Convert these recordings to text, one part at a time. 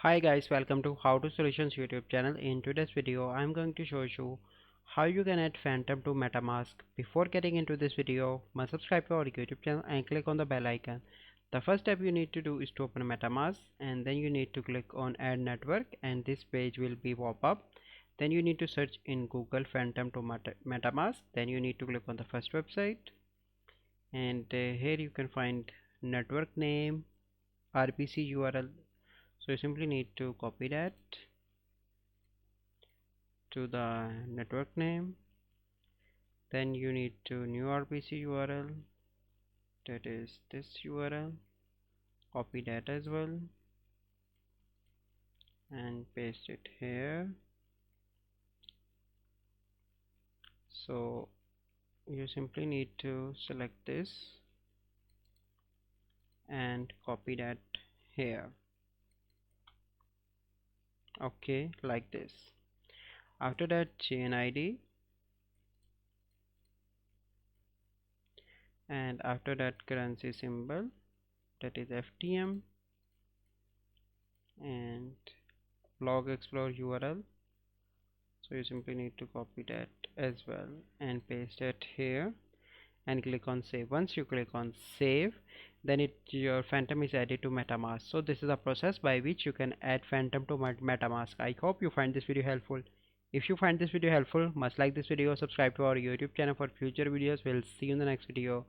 Hi guys, welcome to How to Solutions YouTube channel. In today's video, I'm going to show you how you can add Phantom to MetaMask. Before getting into this video, must subscribe to our YouTube channel and click on the bell icon. The first step you need to do is to open MetaMask, and then you need to click on Add Network, and this page will be pop up. Then you need to search in Google Phantom to MetaMask. Then you need to click on the first website, and here you can find network name, RPC URL. So you simply need to copy that to the network name. Then you need to new RPC URL, that is this URL. Copy that as well and paste it here. So you simply need to select this and copy that here. Okay, like this. After that, chain ID, and after that currency symbol, that is FTM, and log explorer URL. So you simply need to copy that as well and paste it here and click on save. Once you click on save, then your Phantom is added to MetaMask. So this is a process by which you can add Phantom to MetaMask. I hope you find this video helpful. If you find this video helpful, must like this video, subscribe to our YouTube channel for future videos. We'll see you in the next video.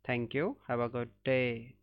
Thank you. Have a good day.